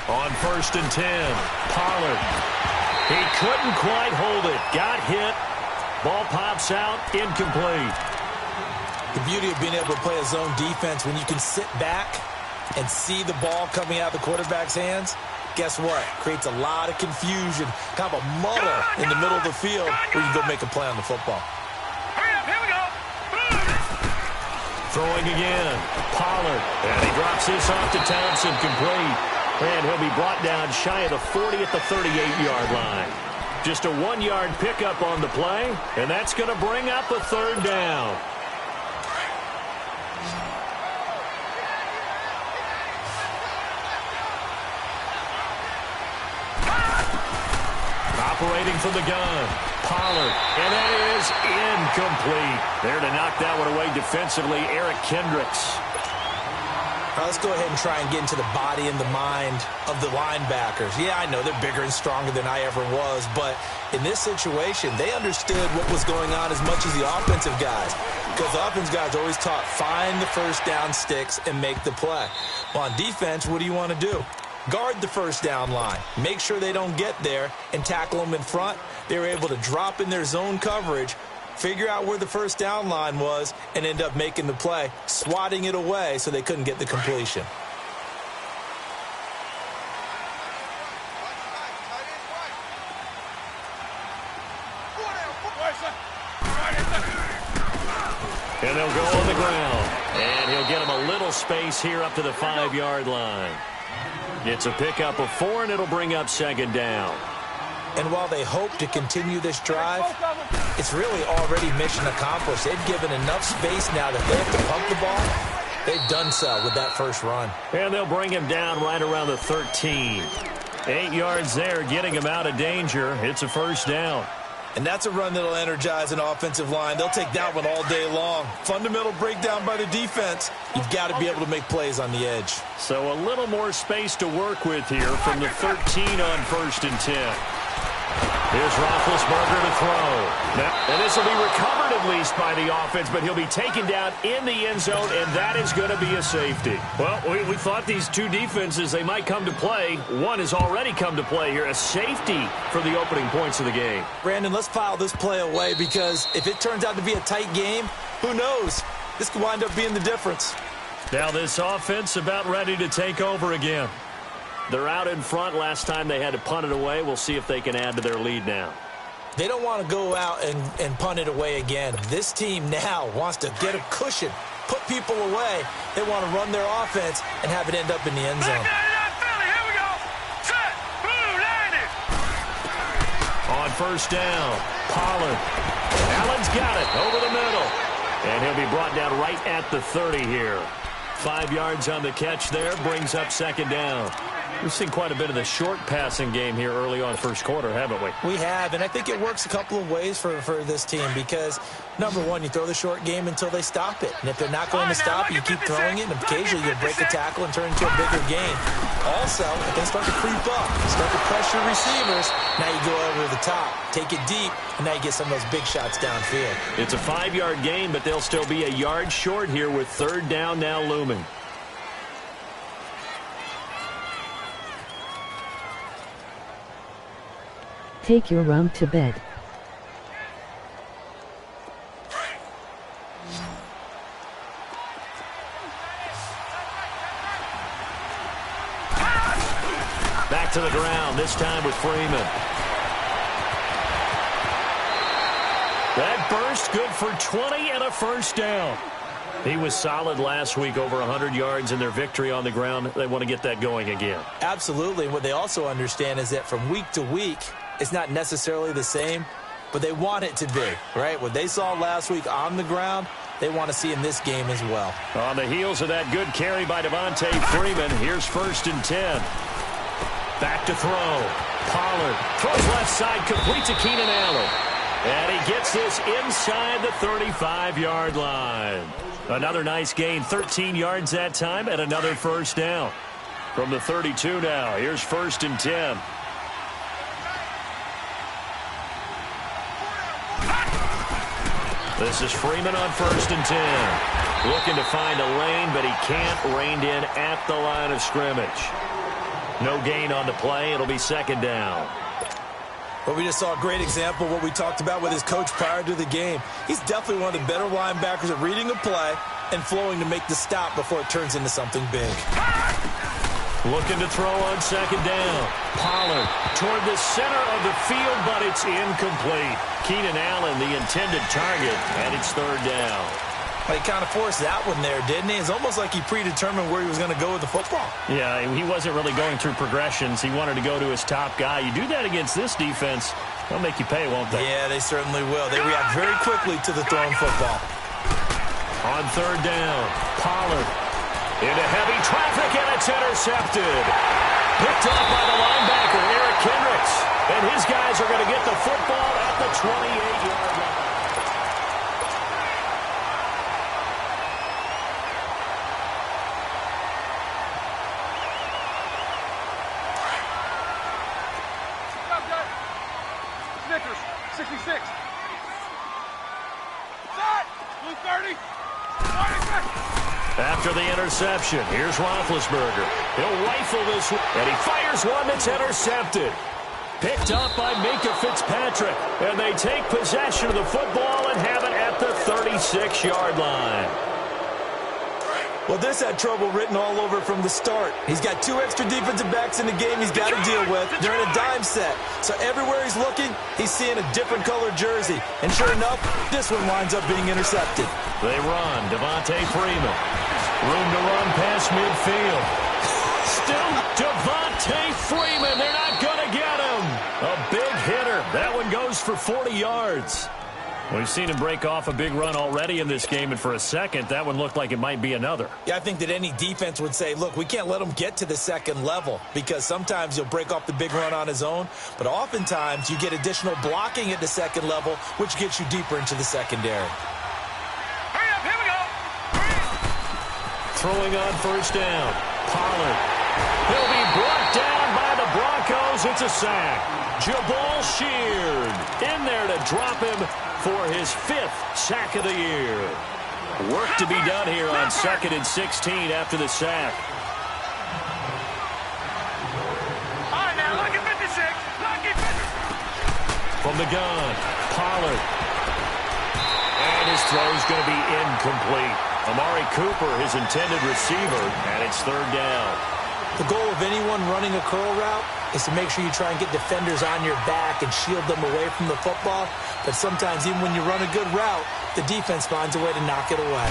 On 1st and 10, Pollard. He couldn't quite hold it. Got hit. Ball pops out, incomplete. The beauty of being able to play a zone defense when you can sit back and see the ball coming out of the quarterback's hands, guess what? Creates a lot of confusion, kind of a muddle in the middle of the field where you can go make a play on the football. Here we go. Throwing again. Pollard. And he drops this off to Thompson, complete. And he'll be brought down shy of the 40 at the 38-yard line. Just a 1-yard pickup on the play, and that's going to bring up a 3rd down. Operating from the gun, Pollard, and that is incomplete. There to knock that one away defensively, Eric Kendricks. Now let's go ahead and try and get into the body and the mind of the linebackers. Yeah, I know they're bigger and stronger than I ever was, but in this situation, they understood what was going on as much as the offensive guys, because the offensive guys always taught, find the first down sticks and make the play. Well, on defense, what do you want to do? Guard the first down line. Make sure they don't get there and tackle them in front. They were able to drop in their zone coverage, figure out where the first down line was, and end up making the play, swatting it away so they couldn't get the completion. And they'll go on the ground. And he'll get him a little space here up to the 5-yard line. It's a pickup of 4, and it'll bring up 2nd down. And while they hope to continue this drive, it's really already mission accomplished. They've given enough space now that they have to pump the ball. They've done so with that first run. And they'll bring him down right around the 13. 8 yards there, getting him out of danger. It's a 1st down. And that's a run that'll energize an offensive line. They'll take that one all day long. Fundamental breakdown by the defense. You've got to be able to make plays on the edge. So a little more space to work with here from the 13 on 1st and 10. Here's Roethlisberger to throw. And this will be recovered at least by the offense, but he'll be taken down in the end zone, and that is going to be a safety. Well, we thought these two defenses, they might come to play. One has already come to play here, a safety for the opening points of the game. Brandon, let's file this play away, because if it turns out to be a tight game, who knows? This could wind up being the difference. Now this offense about ready to take over again. They're out in front. Last time they had to punt it away. We'll see if they can add to their lead now. They don't want to go out and punt it away again. This team now wants to get a cushion, put people away. They want to run their offense and have it end up in the end zone. Here we go. Set. Blue, landed. On 1st down, Pollard. Allen's got it over the middle. And he'll be brought down right at the 30 here. 5 yards on the catch there, brings up 2nd down. We've seen quite a bit of the short passing game here early on first quarter, haven't we? We have, and I think it works a couple of ways for this team, because, number one, you throw the short game until they stop it. And if they're not going to stop it, you keep throwing it, and occasionally you'll break a tackle and turn into a bigger game. Also, if they start to creep up, start to pressure receivers, now you go over the top, take it deep, and now you get some of those big shots downfield. It's a 5-yard gain, but they'll still be a yard short here with 3rd down now looming. Take your rump to bed. Back to the ground, this time with Freeman. That burst good for 20 and a 1st down. He was solid last week, over 100 yards in their victory on the ground. They want to get that going again. Absolutely. What they also understand is that from week to week, it's not necessarily the same, but they want it to be, right? What they saw last week on the ground, they want to see in this game as well. On the heels of that good carry by Devontae Freeman, here's 1st and 10. Back to throw. Pollard throws left side, complete to Keenan Allen. And he gets this inside the 35-yard line. Another nice gain, 13 yards that time, and another 1st down. From the 32 now, here's 1st and 10. This is Freeman on 1st and 10. Looking to find a lane, but he can't. Reined in at the line of scrimmage. No gain on the play. It'll be 2nd down. Well, we just saw a great example of what we talked about with his coach prior to the game. He's definitely one of the better linebackers at reading a play and flowing to make the stop before it turns into something big. Looking to throw on 2nd down. Pollard toward the center of the field, but it's incomplete. Keenan Allen, the intended target, and it's 3rd down. He kind of forced that one there, didn't he? It's almost like he predetermined where he was going to go with the football. Yeah, he wasn't really going through progressions. He wanted to go to his top guy. You do that against this defense, they'll make you pay, won't they? Yeah, they certainly will. They react very quickly to the thrown football. On 3rd down, Pollard into heavy traffic, and it's intercepted. Picked off by the linebacker, Eric Kendricks. And his guys are going to get the football at the 28-yard line. Snickers, 66. Set. Blue 30. 26. After the interception, here's Roethlisberger. He'll rifle this one, and he fires one that's intercepted. Picked up by Minkah Fitzpatrick, and they take possession of the football and have it at the 36-yard line. Well, this had trouble written all over from the start. He's got 2 extra defensive backs in the game he's got to deal with. They're in a dime set. So everywhere he's looking, he's seeing a different colored jersey. And sure enough, this one winds up being intercepted. They run. Devontae Freeman. Room to run past midfield. Still Devontae Freeman. They're not going to get him. A big hitter. That one goes for 40 yards. We've seen him break off a big run already in this game, and for a second, that one looked like it might be another. Yeah, I think that any defense would say, look, we can't let him get to the 2nd level, because sometimes he'll break off the big run on his own, but oftentimes you get additional blocking at the 2nd level, which gets you deeper into the secondary. Hurry up, here we go. Throwing on 1st down. Pollard. He'll be brought down by the Broncos. It's a sack. Jabal Sheard in there to drop him for his 5th sack of the year. Work to be done here on 2nd and 16 after the sack. All right, now, lucky 56. Lucky 56. From the gun, Pollard. And his throw's going to be incomplete. Amari Cooper, his intended receiver, and it's 3rd down. The goal of anyone running a curl route is to make sure you try and get defenders on your back and shield them away from the football. But sometimes, even when you run a good route, the defense finds a way to knock it away.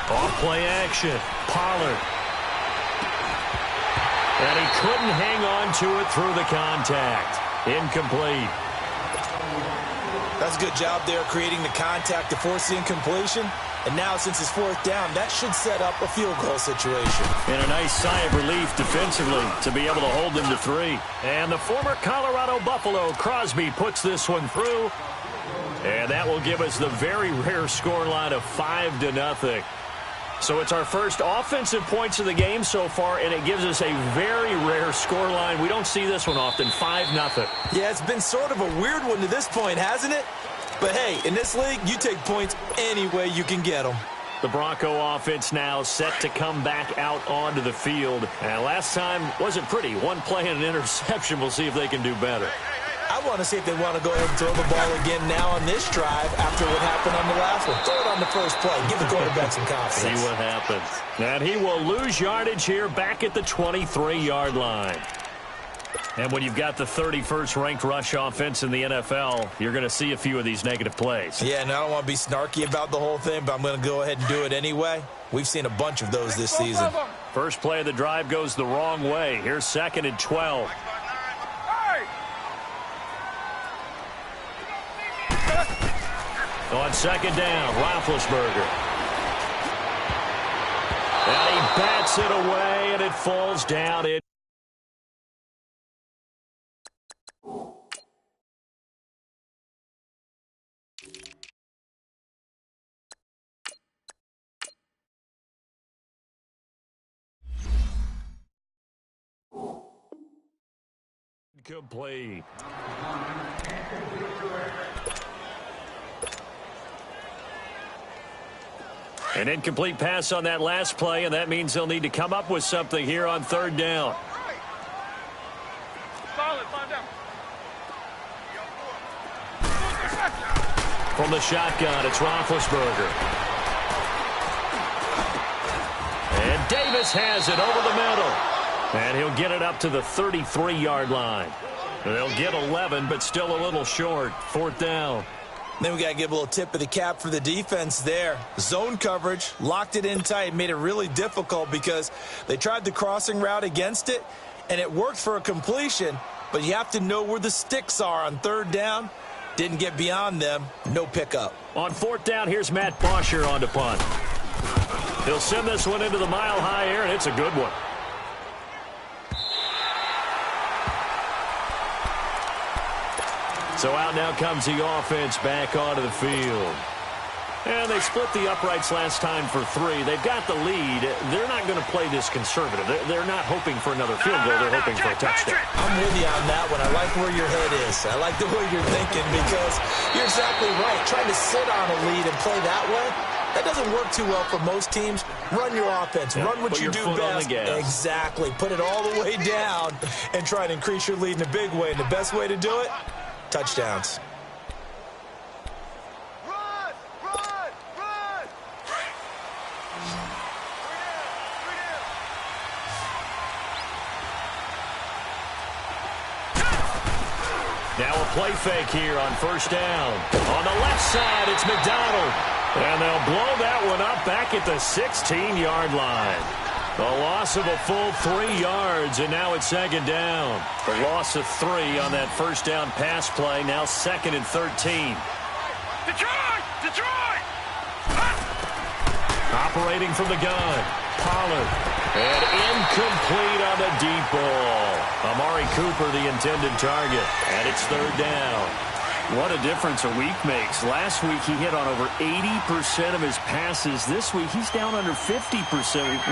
Off-play action. Pollard. And he couldn't hang on to it through the contact. Incomplete. That's a good job there creating the contact to force the incompletion. And now, since it's 4th down, that should set up a field goal situation. And a nice sigh of relief defensively to be able to hold them to 3. And the former Colorado Buffalo, Crosby, puts this one through. And that will give us the very rare scoreline of 5-0. So it's our first offensive points of the game so far, and it gives us a very rare scoreline. We don't see this one often, 5-0. Yeah, it's been sort of a weird one to this point, hasn't it? But, hey, in this league, you take points any way you can get them. The Bronco offense now set to come back out onto the field. And last time wasn't pretty. One play and an interception. We'll see if they can do better. I want to see if they want to go ahead and throw the ball again now on this drive after what happened on the last one. Throw it on the first play. Give the quarterback some confidence. See what happens. And he will lose yardage here back at the 23-yard line. And when you've got the 31st ranked rush offense in the NFL, you're going to see a few of these negative plays. Yeah, and I don't want to be snarky about the whole thing, but I'm going to go ahead and do it anyway. We've seen a bunch of those this season. First play of the drive goes the wrong way. Here's 2nd and 12. On 2nd down, Roethlisberger. And he bats it away, and it falls down. Complete. An incomplete pass on that last play, and that means they'll need to come up with something here on third down. Solid, find down. From the shotgun, it's Roethlisberger. And Davis has it over the middle. And he'll get it up to the 33-yard line. They'll get 11, but still a little short. Fourth down. Then we got to give a little tip of the cap for the defense there. Zone coverage, locked it in tight, made it really difficult because they tried the crossing route against it, and it worked for a completion, but you have to know where the sticks are on third down. Didn't get beyond them. No pickup. On fourth down, here's Matt Bosher on to punt. He'll send this one into the mile-high air, and it's a good one. So out now comes the offense back onto the field. And they split the uprights last time for 3. They've got the lead. They're not going to play this conservative. They're not hoping for another field goal. They're hoping for a touchdown. I'm with you on that one. I like where your head is. I like the way you're thinking because you're exactly right. Trying to sit on a lead and play that way, that doesn't work too well for most teams. Run your offense. Run what you do best. Exactly. Put it all the way down and try to increase your lead in a big way. And the best way to do it, touchdowns. Now a play fake here on first down. On the left side, it's McDonald. And they'll blow that one up back at the 16-yard line. A loss of a full 3 yards, and now it's second down. A loss of 3 on that first down pass play. Now second and 13. Detroit! Detroit! Operating from the gun, Pollard. And incomplete on the deep ball. Amari Cooper, the intended target. And it's third down. What a difference a week makes. Last week, he hit on over 80% of his passes. This week, he's down under 50%.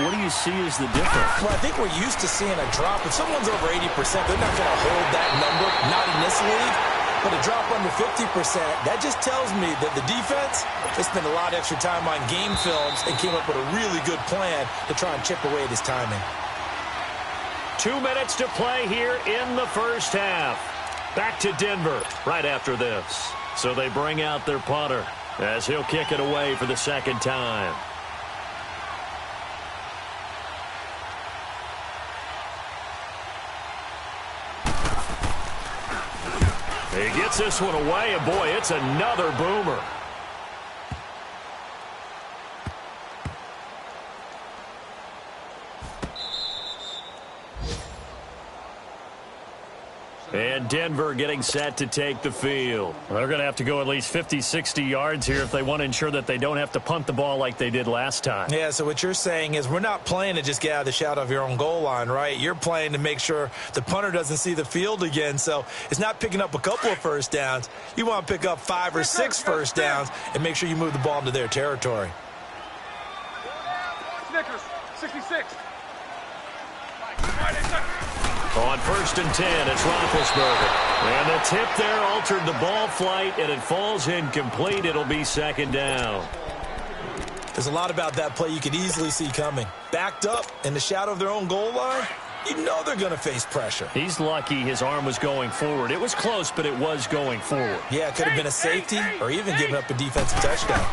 What do you see as the difference? Well, I think we're used to seeing a drop. If someone's over 80%, they're not going to hold that number, not in this league. But a drop under 50%, that just tells me that the defense, they spent a lot of extra time on game films and came up with a really good plan to try and chip away at his timing. 2 minutes to play here in the first half. Back to Denver right after this. So they bring out their punter as he'll kick it away for the second time. He gets this one away, and boy, it's another boomer. And Denver getting set to take the field. They're going to have to go at least 50, 60 yards here if they want to ensure that they don't have to punt the ball like they did last time. Yeah, so what you're saying is we're not playing to just get out of the shadow of your own goal line, right? You're playing to make sure the punter doesn't see the field again. So it's not picking up a couple of first downs. You want to pick up 5 or 6 first downs and make sure you move the ball into their territory. Snickers, 66. On first and 10, it's Roethlisberger. And the tip there altered the ball flight, and it falls incomplete. It'll be second down. There's a lot about that play you could easily see coming. Backed up in the shadow of their own goal line, you know they're going to face pressure. He's lucky his arm was going forward. It was close, but it was going forward. Yeah, it could have been a safety or even giving up a defensive touchdown.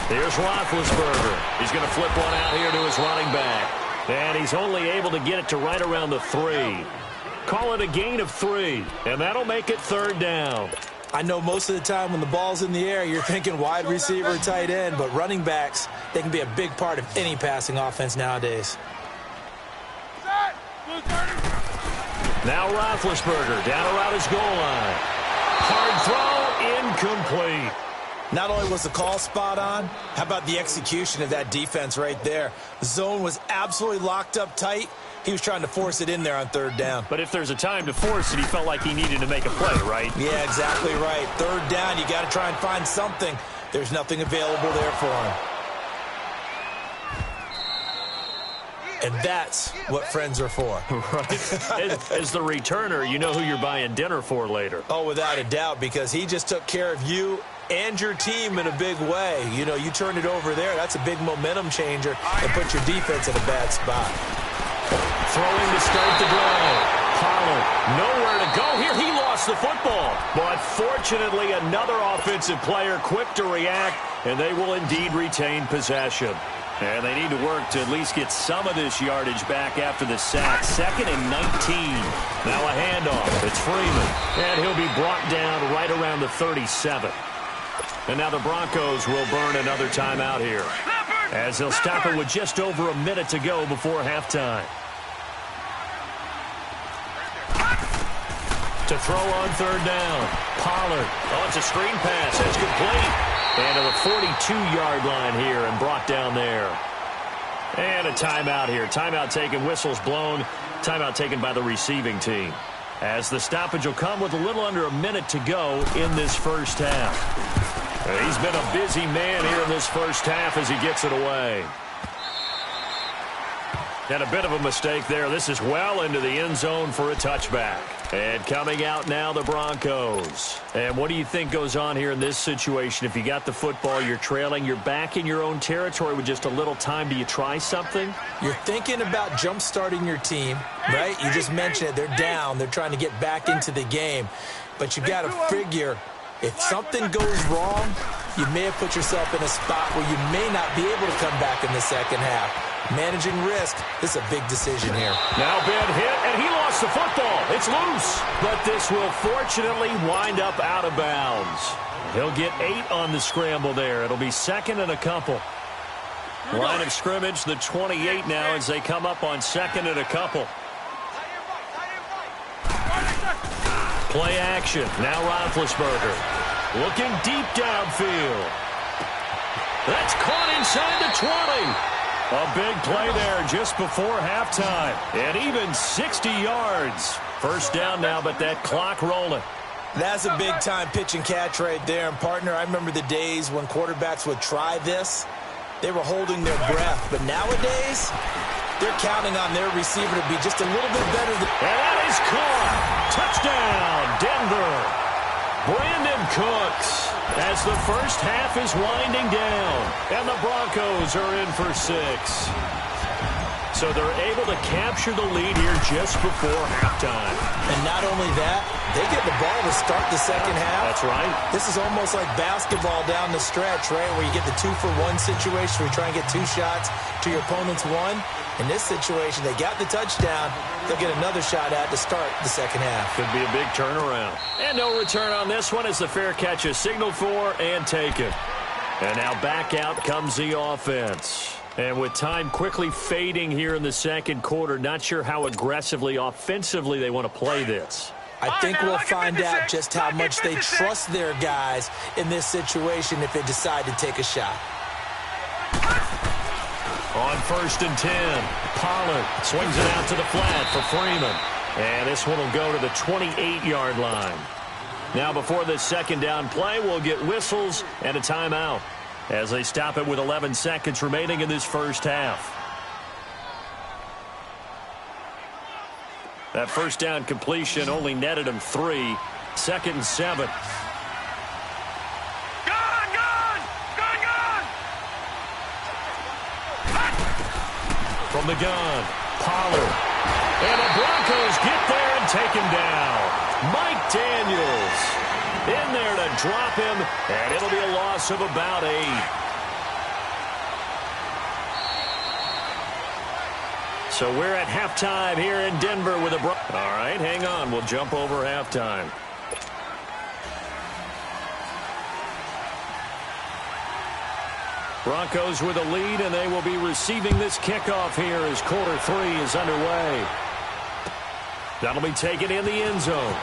Here's Roethlisberger. He's going to flip one out here to his running back. And he's only able to get it to right around the 3. Call it a gain of 3, and that'll make it third down. I know most of the time when the ball's in the air, you're thinking wide receiver, tight end, but running backs, they can be a big part of any passing offense nowadays. Now Roethlisberger down around his goal line. Hard throw, incomplete. Not only was the call spot on, how about the execution of that defense right there? The zone was absolutely locked up tight. He was trying to force it in there on third down. But if there's a time to force it, he felt like he needed to make a play, right? Yeah, exactly right. Third down, you got to try and find something. There's nothing available there for him. And that's what friends are for. Right. As the returner, you know who you're buying dinner for later. Oh, without a doubt, because he just took care of you and your team in a big way. You know, you turn it over there, that's a big momentum changer and put your defense in a bad spot. Throwing to start the drive. Pollard, nowhere to go here. He lost the football. But fortunately, another offensive player quick to react, and they will indeed retain possession. And they need to work to at least get some of this yardage back after the sack. 2nd and 19. Now a handoff. It's Freeman. And he'll be brought down right around the 37. And now the Broncos will burn another timeout here, as they'll stop it with just over a minute to go before halftime. To throw on 3rd down. Pollard. Oh, it's a screen pass. It's complete. And to the 42-yard line here and brought down there. And a timeout here. Timeout taken. Whistles blown. Timeout taken by the receiving team, as the stoppage will come with a little under a minute to go in this first half. He's been a busy man here in this first half as he gets it away. And a bit of a mistake there. This is well into the end zone for a touchback. And coming out now, the Broncos. And what do you think goes on here in this situation? If you got the football, you're trailing, you're back in your own territory with just a little time. Do you try something? You're thinking about jump-starting your team, right? You just mentioned it. They're down. They're trying to get back into the game. But you got to figure, if something goes wrong, you may have put yourself in a spot where you may not be able to come back in the second half. Managing risk, this is a big decision here. Now bad hit, and he lost the football. It's loose, but this will fortunately wind up out of bounds. He'll get 8 on the scramble there. It'll be 2nd and a couple. Line of scrimmage, the 28 now, as they come up on 2nd and a couple. Play action. Now Roethlisberger. Looking deep downfield. That's caught inside the 20. A big play there just before halftime. And even 60 yards. First down now, but that clock rolling. That's a big-time pitch and catch right there. And, partner, I remember the days when quarterbacks would try this. They were holding their breath. But nowadays, they're counting on their receiver to be just a little bit better than... And that is caught. Touchdown, Denver. Brandon Cooks, as the first half is winding down, and the Broncos are in for 6. So they're able to capture the lead here just before halftime. And not only that, they get the ball to start the second half. That's right. This is almost like basketball down the stretch, right, where you get the 2-for-1 situation where you try and get 2 shots to your opponent's 1. In this situation, they got the touchdown. They'll get another shot at to start the second half. Could be a big turnaround. And no return on this one as the fair catch is signaled for and taken. And now back out comes the offense. And with time quickly fading here in the second quarter, not sure how aggressively, offensively they want to play this. I think we'll find out just how much they trust their guys in this situation if they decide to take a shot. On 1st and 10, Pollard swings it out to the flat for Freeman. And this one will go to the 28-yard line. Now before this second down play, we'll get whistles and a timeout as they stop it with 11 seconds remaining in this first half. That first down completion only netted him 3. 2nd and 7. From the gun, Pollard. And the Broncos get there and take him down. Mike Daniels in there to drop him, and it'll be a loss of about 8. So we're at halftime here in Denver with a... All right, hang on. We'll jump over halftime. Broncos with a lead, and they will be receiving this kickoff here as quarter 3 is underway. That'll be taken in the end zone.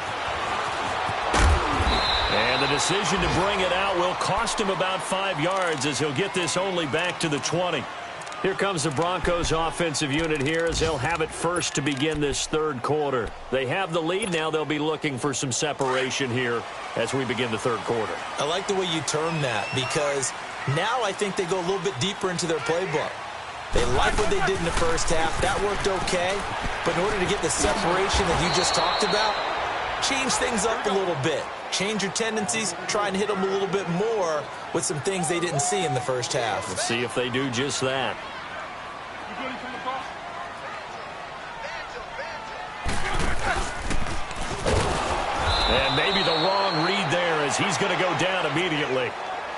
And the decision to bring it out will cost him about 5 yards as he'll get this only back to the 20. Here comes the Broncos offensive unit here as they'll have it first to begin this third quarter. They have the lead. Now they'll be looking for some separation here as we begin the third quarter. I like the way you term that because now I think they go a little bit deeper into their playbook. They like what they did in the first half. That worked okay. But in order to get the separation that you just talked about, change things up a little bit. Change your tendencies, try and hit them a little bit more with some things they didn't see in the first half. Let's see if they do just that. And maybe the wrong read there as he's going to go down immediately.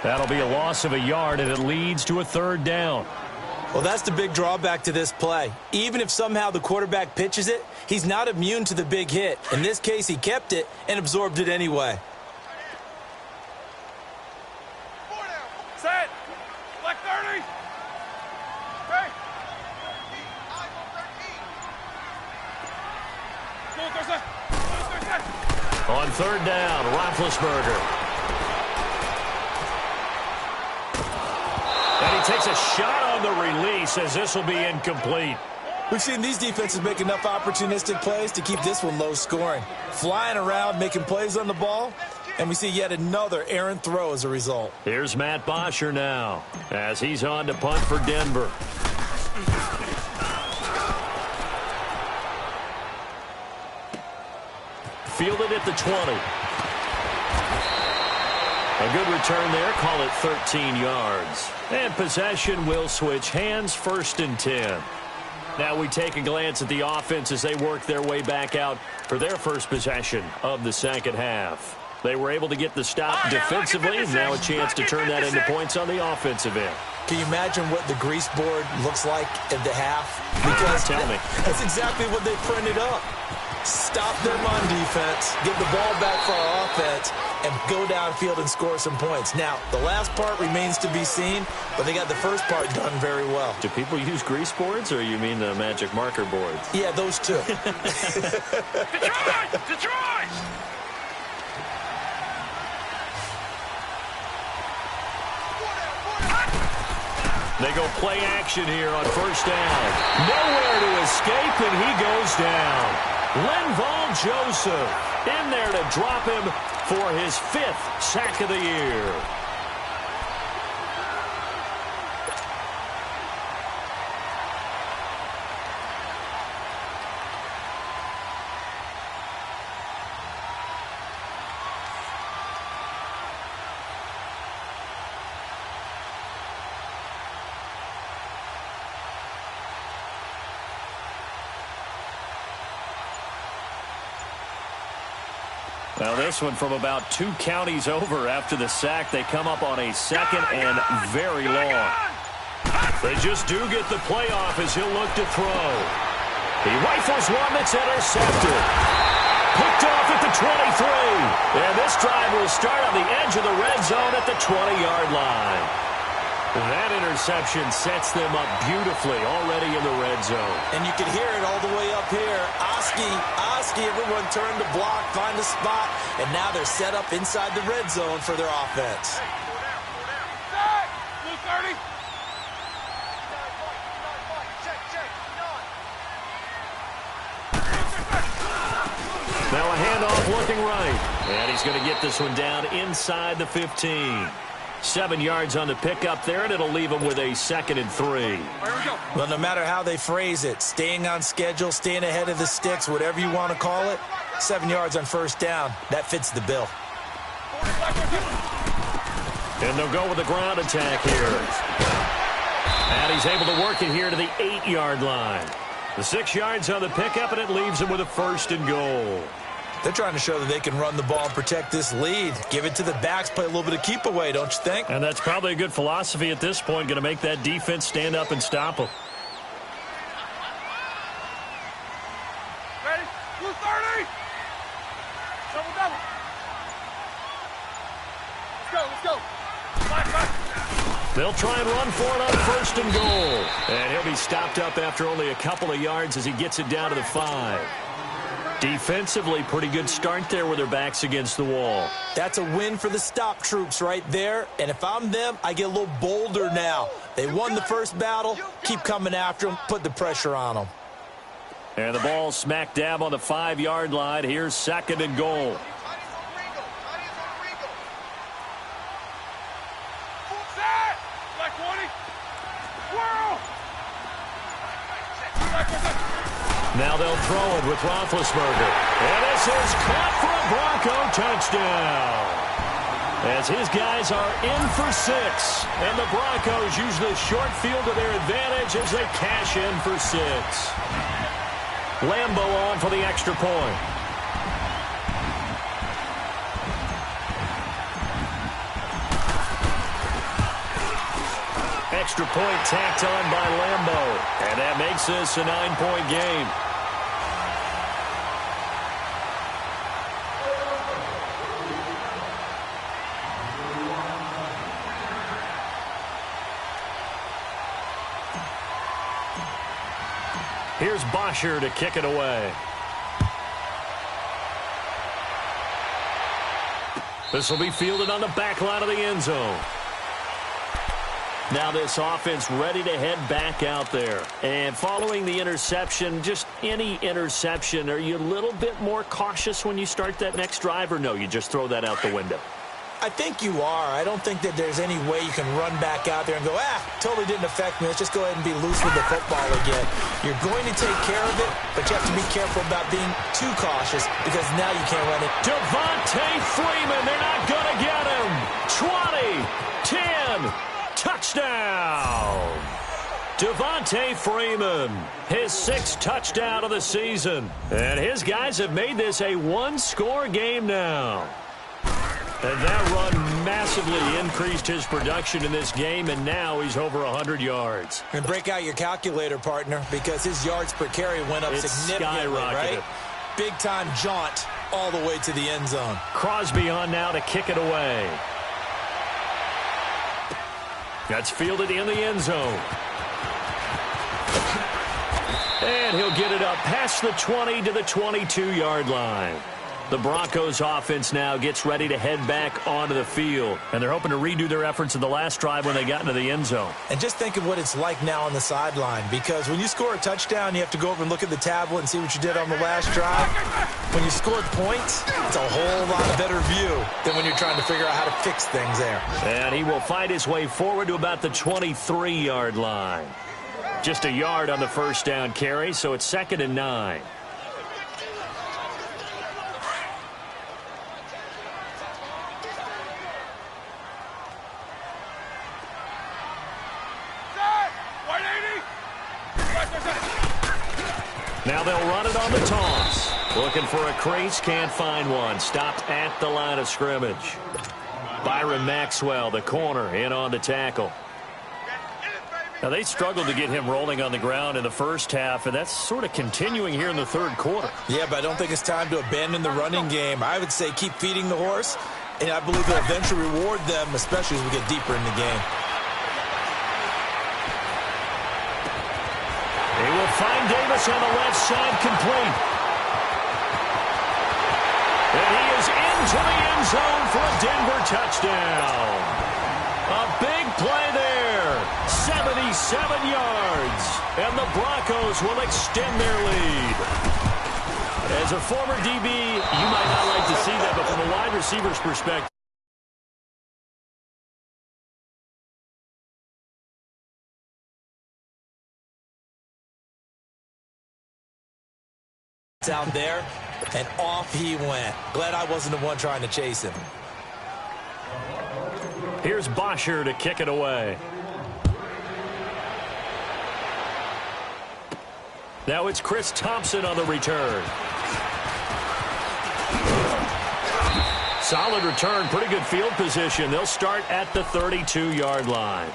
That'll be a loss of a yard, and it leads to a third down. Well, that's the big drawback to this play. Even if somehow the quarterback pitches it, he's not immune to the big hit. In this case, he kept it and absorbed it anyway. Set. Black 30. Hey. On third down, Roethlisberger. And he takes a shot on the release as this will be incomplete. We've seen these defenses make enough opportunistic plays to keep this one low scoring. Flying around, making plays on the ball, and we see yet another errant throw as a result. Here's Matt Bosher now as he's on to punt for Denver. Fielded at the 20. A good return there, call it 13 yards. And possession will switch hands, 1st and 10. Now we take a glance at the offense as they work their way back out for their first possession of the second half. They were able to get the stop defensively, and now a chance to turn that into points on the offensive end. Can you imagine what the grease board looks like at the half? Because Tell me. That's exactly what they printed up. Stop them on defense, get the ball back for our offense, and go downfield and score some points. Now, the last part remains to be seen, but they got the first part done very well. Do people use grease boards, or you mean the magic marker boards? Yeah, those two. Detroit! Detroit! They go play action here on first down. Nowhere to escape, and he goes down. Linval Joseph in there to drop him for his 5th sack of the year. Well, this one from about 2 counties over after the sack. They come up on a 2nd and very long. They just do get the playoff as he'll look to throw. He rifles one that's intercepted. Picked off at the 23. And this drive will start on the edge of the red zone at the 20-yard line. That interception sets them up beautifully already in the red zone. And you can hear it all the way up here. Oski, everyone turned to block, find a spot, and now they're set up inside the red zone for their offense. Blue 30. Now a handoff looking right. And he's going to get this one down inside the 15. 7 yards on the pickup there, and it'll leave him with a 2nd and 3. Well, no matter how they phrase it, staying on schedule, staying ahead of the sticks, whatever you want to call it, 7 yards on first down, that fits the bill. And they'll go with a ground attack here. And he's able to work it here to the 8-yard line. The 6 yards on the pickup, and it leaves him with a 1st and goal. They're trying to show that they can run the ball and protect this lead. Give it to the backs, play a little bit of keep away, don't you think? And that's probably a good philosophy at this point, going to make that defense stand up and stop them. Ready? Blue 30. Double, double. Let's go. Black. They'll try and run for it on 1st and goal. And he'll be stopped up after only a couple of yards as he gets it down to the 5. Defensively, pretty good start there with their backs against the wall. That's a win for the stop troops right there. And if I'm them, I get a little bolder now. They won the first battle. Keep coming after them. Put the pressure on them. And the ball smack dab on the 5-yard line. Here's 2nd and goal. Now they'll throw it with Roethlisberger. And this is caught for a Bronco touchdown. As his guys are in for 6. And the Broncos use the short field to their advantage as they cash in for 6. Lambo on for the extra point. Extra point tacked on by Lambo. And that makes this a 9-point game. Here's Bosher to kick it away. This will be fielded on the back line of the end zone. Now this offense ready to head back out there. And following the interception, just any interception, are you a little bit more cautious when you start that next drive, or no, you just throw that out the window? I think you are. I don't think that there's any way you can run back out there and go, totally didn't affect me. Let's just go ahead and be loose with the football again. You're going to take care of it, but you have to be careful about being too cautious because now you can't run it. Devontae Freeman, they're not going to get him. 20, 10, touchdown. Devontae Freeman, his 6th touchdown of the season. And his guys have made this a one-score game now. And that run massively increased his production in this game, and now he's over 100 yards. And break out your calculator, partner, because his yards per carry went up significantly, right? Big-time jaunt all the way to the end zone. Crosby on now to kick it away. That's fielded in the end zone. And he'll get it up past the 20 to the 22-yard line. The Broncos offense now gets ready to head back onto the field. And they're hoping to redo their efforts in the last drive when they got into the end zone. And just think of what it's like now on the sideline. Because when you score a touchdown, you have to go over and look at the tablet and see what you did on the last drive. When you scored points, it's a whole lot better view than when you're trying to figure out how to fix things there. And he will fight his way forward to about the 23-yard line. Just a yard on the first down carry, so it's 2nd and 9. Now they'll run it on the toss. Looking for a crease, can't find one. Stopped at the line of scrimmage. Byron Maxwell, the corner, in on the tackle. Now they struggled to get him rolling on the ground in the first half, and that's sort of continuing here in the third quarter. Yeah, but I don't think it's time to abandon the running game. I would say keep feeding the horse, and I believe they'll eventually reward them, especially as we get deeper in the game. They will find Davis on the left side, complete. And he is into the end zone for a Denver touchdown. A big play there. 77 yards. And the Broncos will extend their lead. As a former DB, you might not like to see that, but from a wide receiver's perspective, out there, and off he went. Glad I wasn't the one trying to chase him. Here's Bosher to kick it away. Now it's Chris Thompson on the return. Solid return, pretty good field position. They'll start at the 32-yard line.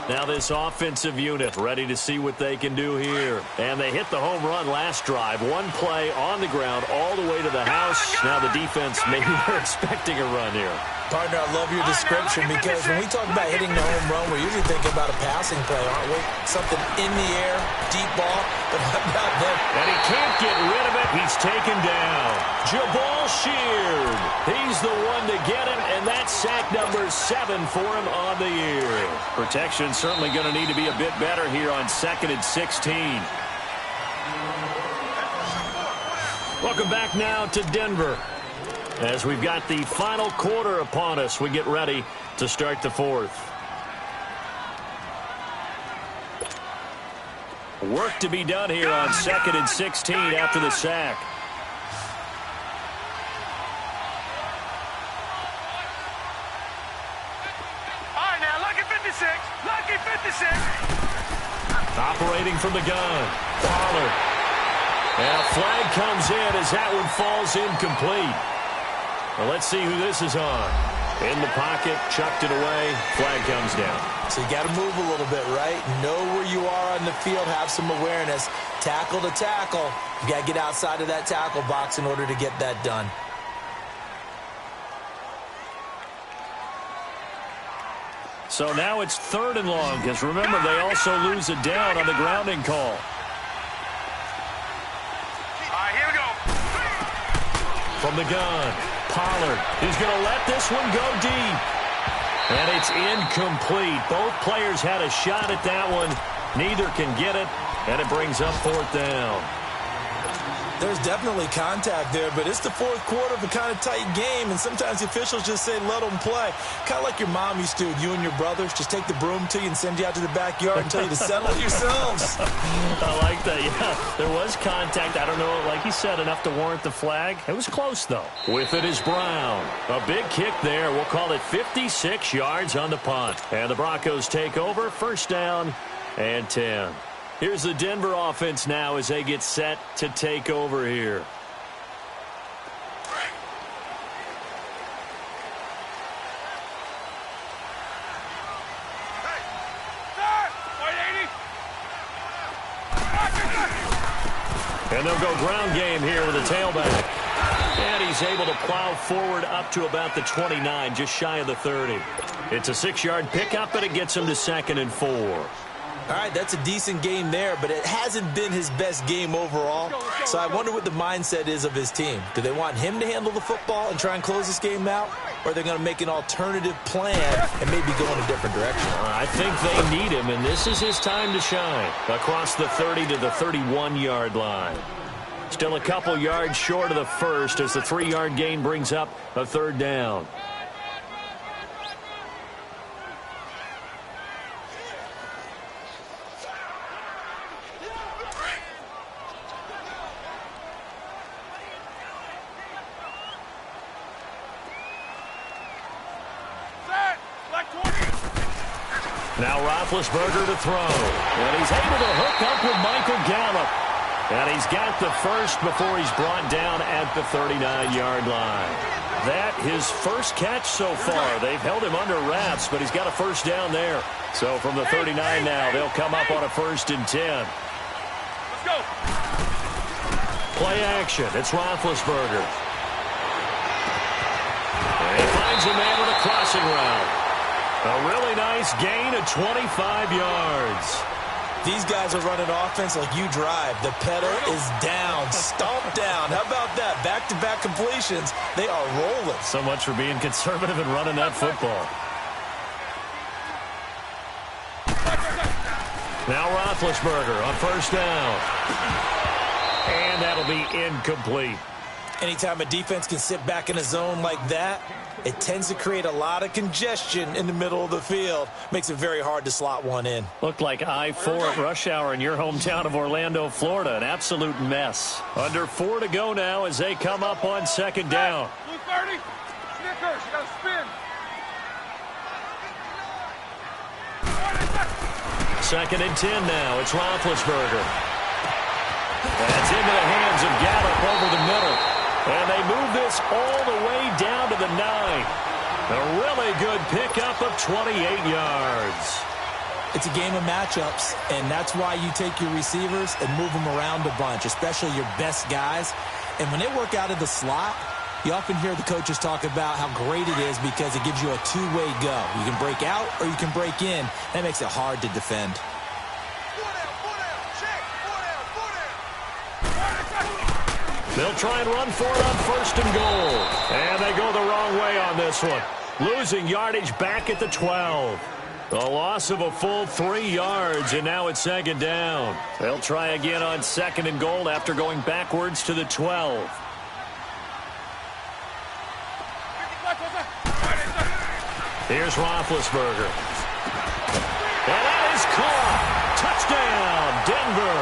Now this offensive unit ready to see what they can do here. And they hit the home run last drive. One play on the ground all the way to the house. Now the defense, maybe they're expecting a run here. Partner, I love your description because when we talk about hitting the home run, we're usually thinking about a passing play, aren't we? Something in the air, deep ball, but what about that? And he can't get rid of it. He's taken down. Jabal Sheard. He's the one to get him, and that's sack number 7 for him on the year. Protection certainly going to need to be a bit better here on 2nd and 16. Welcome back now to Denver. As we've got the final quarter upon us, we get ready to start the fourth. Work to be done here on 2nd and 16 after the sack. All right, now, lucky 56. Lucky 56. Operating from the gun. Pollard. And a flag comes in as that one falls incomplete. Well, let's see who this is on. In the pocket, chucked it away. Flag comes down. So you got to move a little bit, right? Know where you are on the field. Have some awareness. Tackle to tackle. You got to get outside of that tackle box in order to get that done. So now it's 3rd and long, because remember, they also lose a down on the grounding call. All right, here we go. From the gun, Pollard. He's going to let this one go deep. And it's incomplete. Both players had a shot at that one. Neither can get it, and it brings up 4th down. There's definitely contact there, but it's the 4th quarter of a kind of tight game, and sometimes the officials just say, let them play. Kind of like your mom used to, you and your brothers, just take the broom to you and send you out to the backyard and tell you to settle it yourselves. I like that, yeah. There was contact. I don't know, like you said, enough to warrant the flag. It was close, though. With it is Brown. A big kick there. We'll call it 56 yards on the punt. And the Broncos take over, 1st down and 10. Here's the Denver offense now as they get set to take over here. And they'll go ground game here with a tailback. And he's able to plow forward up to about the 29, just shy of the 30. It's a 6-yard pickup, but it gets him to 2nd and 4. All right, that's a decent game there, but it hasn't been his best game overall. So I wonder what the mindset is of his team. Do they want him to handle the football and try and close this game out? Or are they going to make an alternative plan and maybe go in a different direction? I think they need him, and this is his time to shine. Across the 30 to the 31-yard line. Still a couple yards short of the first as the 3-yard gain brings up a 3rd down. Now Roethlisberger to throw. And he's able to hook up with Michael Gallup. And he's got the first before he's brought down at the 39-yard line. That his first catch so far. They've held him under wraps, but he's got a 1st down there. So from the 39 now, they'll come up on a 1st and 10. Let's go. Play action. It's Roethlisberger. And he finds a man with a crossing route. A really nice gain of 25 yards. These guys are running offense like you drive. The pedal is down, stomped down. How about that? Back-to-back completions. They are rolling. So much for being conservative and running that football. Now Roethlisberger on 1st down. And that'll be incomplete. Anytime a defense can sit back in a zone like that, it tends to create a lot of congestion in the middle of the field. Makes it very hard to slot one in. Looked like I-4 at rush hour in your hometown of Orlando, Florida. An absolute mess. Under 4 to go now as they come up on 2nd down. Blue 30. Snickers, you got to spin. 2nd and 10 now. It's Roethlisberger. That's into the hands of Gallup over the middle. And they move this all the way down to the 9. A really good pickup of 28 yards. It's a game of matchups, and that's why you take your receivers and move them around a bunch, especially your best guys. And when they work out of the slot, you often hear the coaches talk about how great it is because it gives you a two-way go. You can break out or you can break in. That makes it hard to defend. They'll try and run for it on 1st and goal. And they go the wrong way on this one. Losing yardage back at the 12. A loss of a full 3 yards, and now it's 2nd down. They'll try again on 2nd and goal after going backwards to the 12. Here's Roethlisberger. And that is caught. Touchdown, Denver.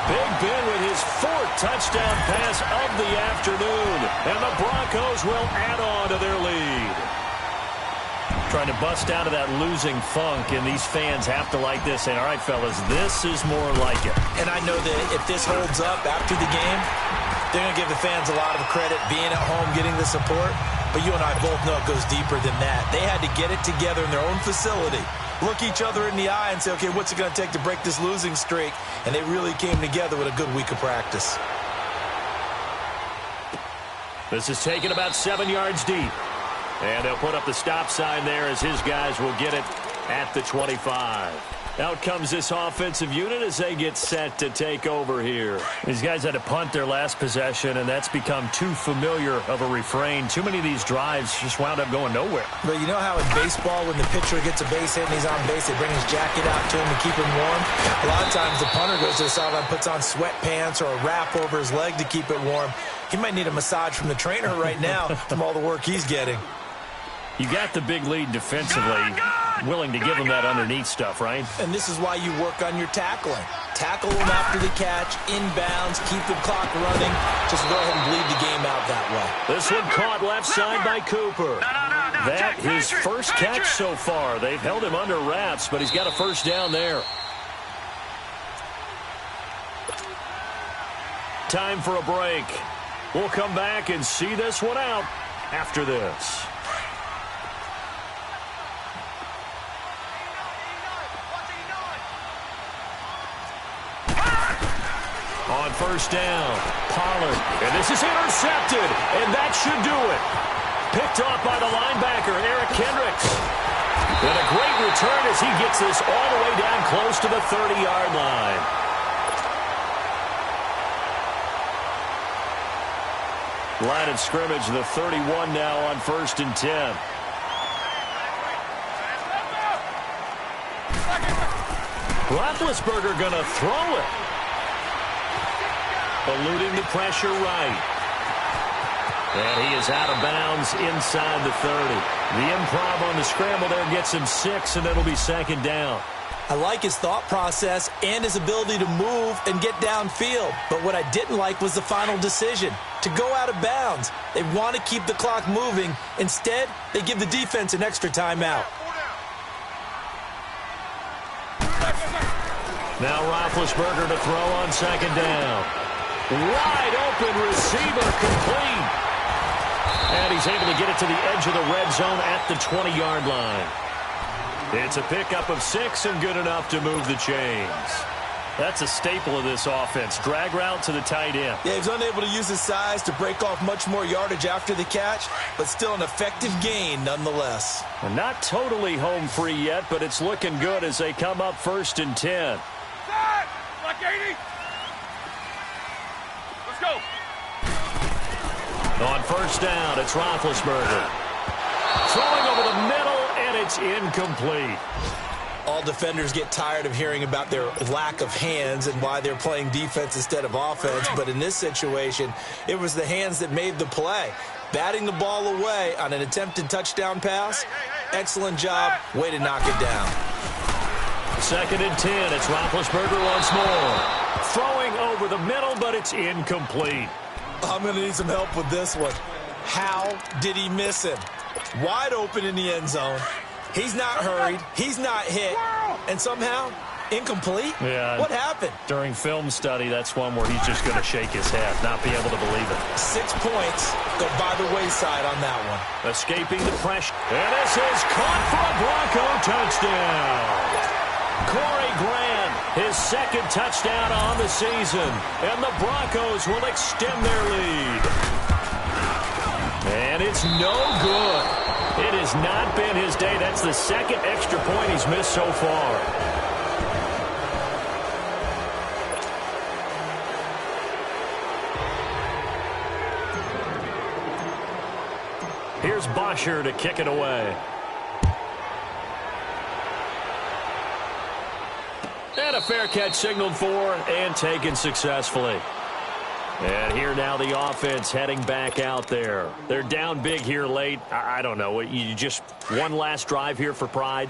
Big Ben with his 4th touchdown pass of the afternoon. And the Broncos will add on to their lead. Trying to bust out of that losing funk, and these fans have to like this. Saying, all right, fellas, this is more like it. And I know that if this holds up after the game, they're going to give the fans a lot of credit being at home, getting the support. But you and I both know it goes deeper than that. They had to get it together in their own facility, look each other in the eye and say, okay, what's it going to take to break this losing streak? And they really came together with a good week of practice. This is taken about 7 yards deep. And they'll put up the stop sign there as his guys will get it at the 25. Out comes this offensive unit as they get set to take over here. These guys had to punt their last possession, and that's become too familiar of a refrain. Too many of these drives just wound up going nowhere. But you know how in baseball, when the pitcher gets a base hit and he's on base, they bring his jacket out to him to keep him warm? A lot of times the punter goes to the sideline, puts on sweatpants or a wrap over his leg to keep it warm. He might need a massage from the trainer right now from all the work he's getting. You got the big lead defensively, willing to give them that underneath stuff, right? And this is why you work on your tackling. Tackle them after the catch, inbounds, keep the clock running. Just go ahead and bleed the game out that way. This one caught left side by Cooper. That his first catch so far. They've held him under wraps, but he's got a first down there. Time for a break. We'll come back and see this one out after this. On first down, Pollard, and this is intercepted, and that should do it. Picked off by the linebacker, Eric Kendricks. And a great return as he gets this all the way down close to the 30-yard line. Line of scrimmage, the 31 now on 1st and 10. Roethlisberger going to throw it. Eluding the pressure right. And he is out of bounds inside the 30. The improv on the scramble there gets him 6, and it'll be 2nd down. I like his thought process and his ability to move and get downfield. But what I didn't like was the final decision, to go out of bounds. They want to keep the clock moving. Instead, they give the defense an extra timeout. Now Roethlisberger to throw on 2nd down. Wide open receiver, complete. And he's able to get it to the edge of the red zone at the 20-yard line. It's a pickup of 6 and good enough to move the chains. That's a staple of this offense. Drag route to the tight end. Yeah, he's unable to use his size to break off much more yardage after the catch, but still an effective gain nonetheless. And not totally home free yet, but it's looking good as they come up 1st and 10. Like 80. Let's go. On first down, it's Roethlisberger. Throwing over the middle, and it's incomplete. All defenders get tired of hearing about their lack of hands and why they're playing defense instead of offense. But in this situation, it was the hands that made the play. Batting the ball away on an attempted touchdown pass. Excellent job. Way to knock it down. 2nd and 10. It's Roethlisberger once more. Throwing over the middle, but it's incomplete. I'm going to need some help with this one. How did he miss him? Wide open in the end zone. He's not hurried. He's not hit. And somehow, incomplete? Yeah. What happened? During film study, that's one where he's just going to shake his head, not be able to believe it. 6 points go by the wayside on that one. Escaping the pressure. And this is caught for a Bronco touchdown. Corey Grant, his 2nd touchdown on the season. And the Broncos will extend their lead. And it's no good. It has not been his day. That's the 2nd extra point he's missed so far. Here's Bosher to kick it away. And a fair catch signaled for and taken successfully. And here now the offense heading back out there. They're down big here late. I don't know. You just one last drive here for pride?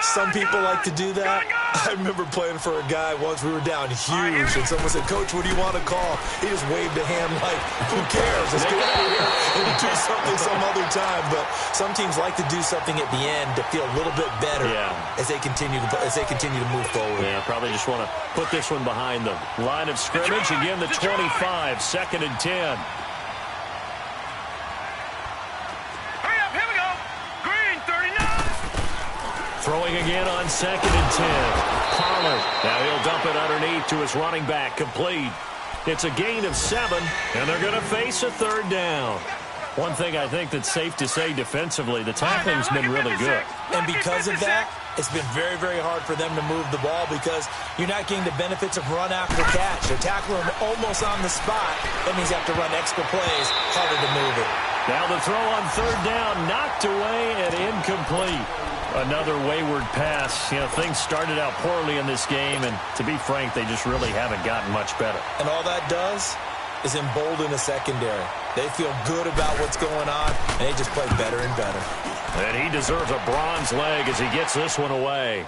Some people like to do that. I remember playing for a guy once. We were down huge, and someone said, "Coach, what do you want to call?" He just waved a hand like, "Who cares? Let's get out of here and do something some other time." But some teams like to do something at the end to feel a little bit better as they continue to move forward. Yeah, probably just want to put this one behind them. Line of scrimmage again, the 25, 2nd and 10. Throwing again on 2nd and 10. Pollard. Now he'll dump it underneath to his running back. Complete. It's a gain of 7, and they're going to face a 3rd down. One thing I think that's safe to say defensively, the tackling's been really good. And because of that, it's been very, very hard for them to move the ball because you're not getting the benefits of run after catch. They're tackling them almost on the spot. That means you have to run extra plays, harder to move it. Now the throw on 3rd down, knocked away and incomplete. Another wayward pass. You know, things started out poorly in this game, and to be frank, they just really haven't gotten much better. And all that does is embolden the secondary. They feel good about what's going on, and they just play better and better. And he deserves a bronze leg as he gets this one away.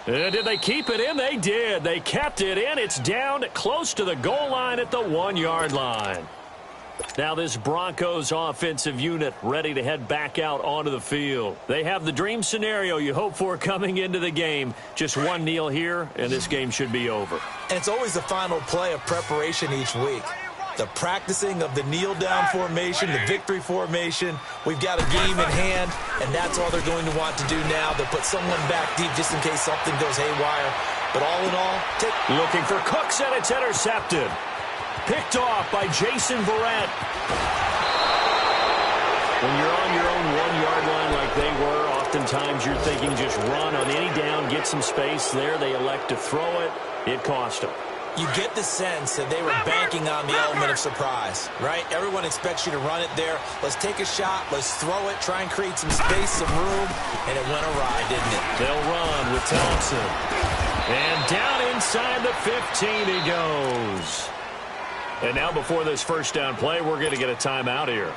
Did they keep it in? They did. They kept it in. It's down close to the goal line at the 1-yard line. Now this Broncos offensive unit ready to head back out onto the field. They have the dream scenario you hope for coming into the game. Just one kneel here, and this game should be over. And it's always the final play of preparation each week. The practicing of the kneel-down formation, the victory formation. We've got a game in hand, and that's all they're going to want to do now. They'll put someone back deep just in case something goes haywire. But all in all, looking for Cooks, and it's intercepted. Picked off by Jason Verrett. When you're on your own 1-yard line like they were, oftentimes you're thinking just run on any down, get some space there. They elect to throw it. It cost them. You get the sense that they were banking on the element of surprise, right? Everyone expects you to run it there. Let's take a shot. Let's throw it. Try and create some space, some room. And it went awry, didn't it? They'll run with Thompson. And down inside the 15 he goes. And now before this first down play, we're going to get a timeout here,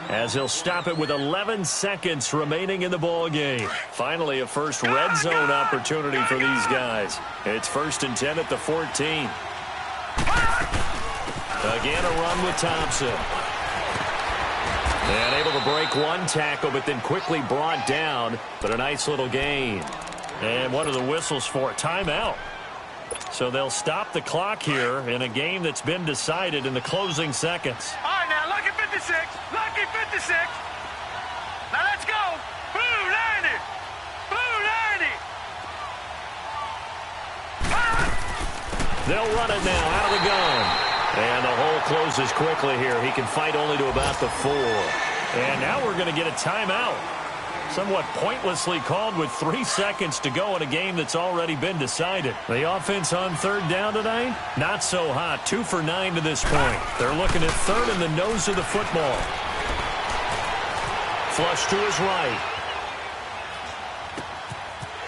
as he'll stop it with 11 seconds remaining in the ball game. Finally, a first red zone opportunity for these guys. It's 1st and 10 at the 14. Again, a run with Thompson. And able to break one tackle, but then quickly brought down. But a nice little gain. And one of the whistles for a timeout. So they'll stop the clock here in a game that's been decided in the closing seconds. All right, now, lucky 56. Lucky 56. Now, let's go. Blue 90. Blue 90. They'll run it now out of the gun. And the hole closes quickly here. He can fight only to about the 4. And now we're going to get a timeout. Somewhat pointlessly called with 3 seconds to go in a game that's already been decided. The offense on 3rd down tonight, not so hot. 2 for 9 to this point. They're looking at 3rd in the nose of the football. Flush to his right.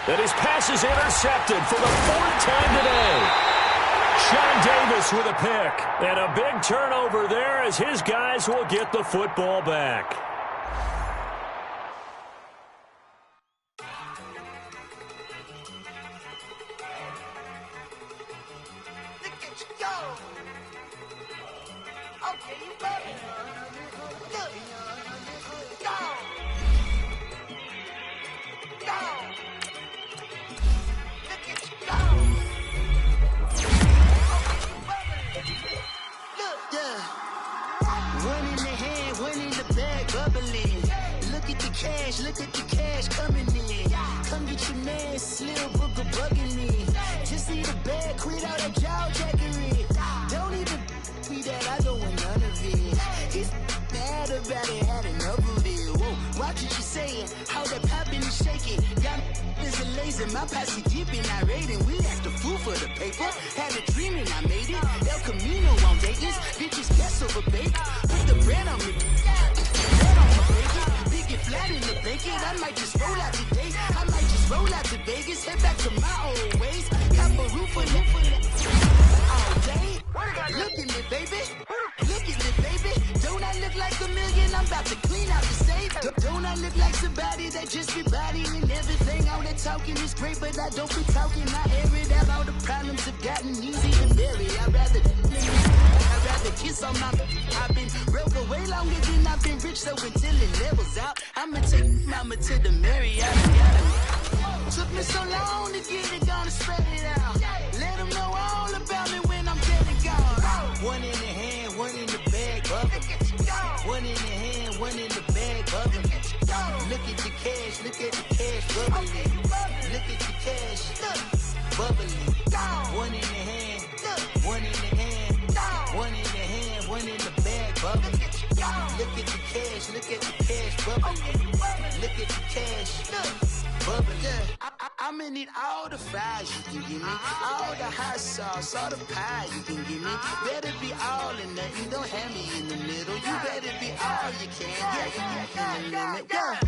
And his pass is intercepted for the 4th time today. Sean Davis with a pick. And a big turnover there as his guys will get the football back. Look at the cash coming in. Come get your man, Slim Booker bugging me. Just see the bag, quit out that jaw jackery. Don't even be that, I don't want none of it. He's mad about it, had enough of it. Whoa, watch what you saying, how that poppin' and shaking. Y'all is a lazy, my posse deep and I raiding. We act a fool for the paper, had a dream and I made it. El Camino on Dayton's, bitches guess over bake. Put the bread on me, bread on my bacon. Flat in the blanket, I might just roll out today. I might just roll out to Vegas, head back to my old ways. Cop a roof all day. Look at me, baby. Look at me, baby. Don't I look like a million? I'm about to clean out the safe. Don't Don't I look like somebody that just be bodying everything? All that talking is great, but I don't be talking. I air it out. All the problems have gotten easy to bury. I'd rather kiss on my. I've been broke way longer than I've been rich, so until it levels out, I'ma take mama to the Marriott. Took me so long to get it, gonna spread it out. Let them know all about me when I'm dead and gone. One in the hand, one in the bag, bubble. One in the hand, one in the bag, bubble. Look at the cash, look at the cash, bubbling. Look at the cash, bubbling. One in the hand, one in the hand, one in the hand, one in the bag, bubbling. Look at the cash, look at the cash, bubbling. Look at the cash, bubbling. I'ma need all the fries you can give me, all the hot sauce, all the pie you can give me. Better be all or nothing, don't have me in the middle. You better be all you can, yeah, in the limit, yeah.